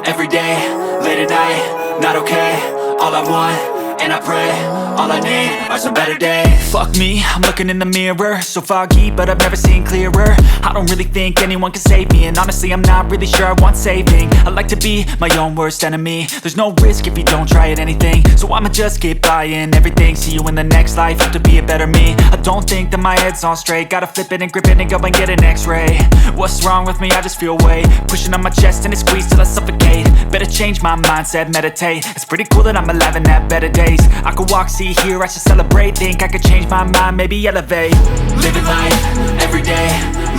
every day, late at night, not okay. All I want, and I pray, all I need are some better days. Fuck me, I'm looking in the mirror, so foggy, but I've never seen clearer. I don't really think anyone can save me, and honestly I'm not really sure I want saving. I like to be my own worst enemy. There's no risk if you don't try at anything, so I'ma just keep buying everything. See you in the next life, have to be a better me. I don't think that my head's on straight, gotta flip it and grip it and go and get an x-ray. What's wrong with me? I just feel weight pushing on my chest and it squeezes till I suffocate. Better change my mindset, meditate. It's pretty cool that I'm alive and have better days. I could walk, see, hear, I should celebrate. Think I could change my mind, maybe elevate. Living life, every day,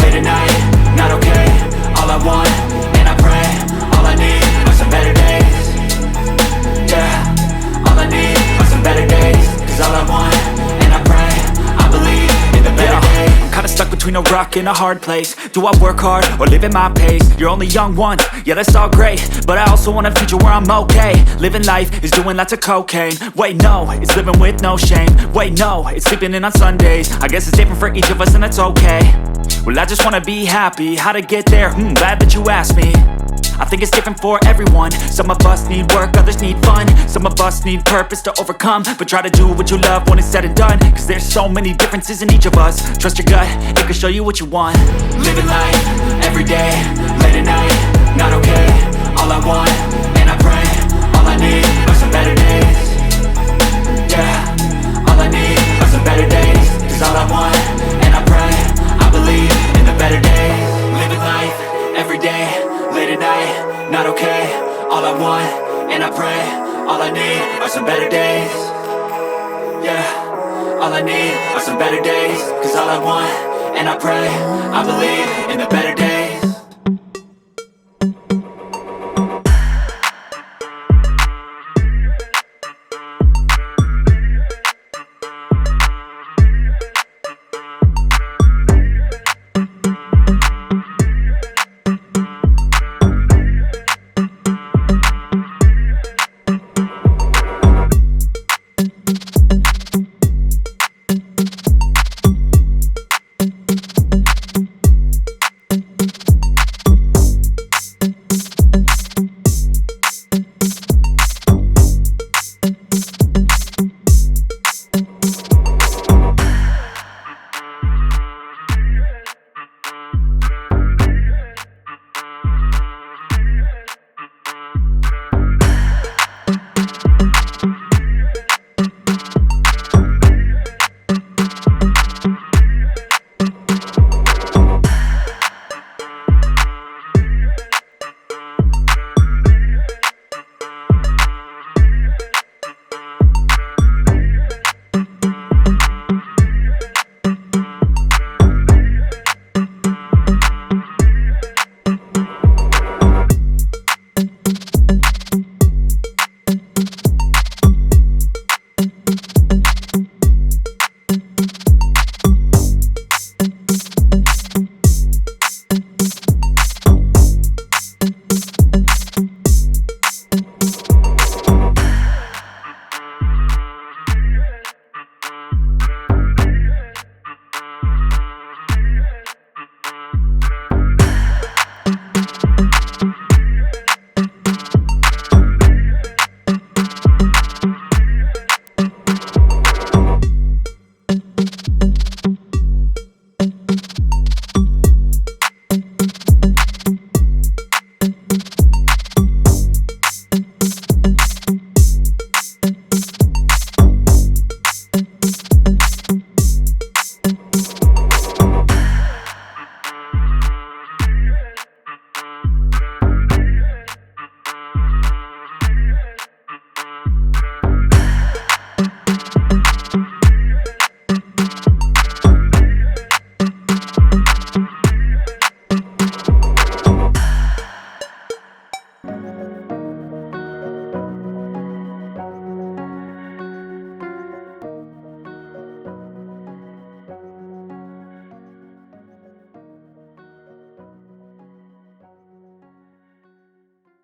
late at night, not okay. All I want, and I pray, all I need are some better days. Yeah, all I need are some better days. Cause all I want, and I pray, I believe in the better days. I'm kinda stuck between a rock and a hard place. Do I work hard or live at my pace? You're only young once, yeah that's all great, but I also want a future where I'm okay. Living life is doing lots of cocaine. Wait no, it's living with no shame. Wait no, it's sleeping in on Sundays. I guess it's different for each of us and that's okay. Well I just wanna be happy, how to get there? Glad that you asked me. I think it's different for everyone. Some of us need work, others need fun. Some of us need purpose to overcome. But try to do what you love when it's said and done. Cause there's so many differences in each of us. Trust your gut, it can show you what you want. Living life, every day, late at night, not okay. All I want, and I pray, all I need are some better days. Yeah, all I need are some better days. Cause all I want, and I pray, I believe in the better days. Living life, every day, late at night, not okay. All I want, and I pray, all I need are some better days. Yeah, all I need are some better days. Cause all I want, and I pray, I believe in the better days.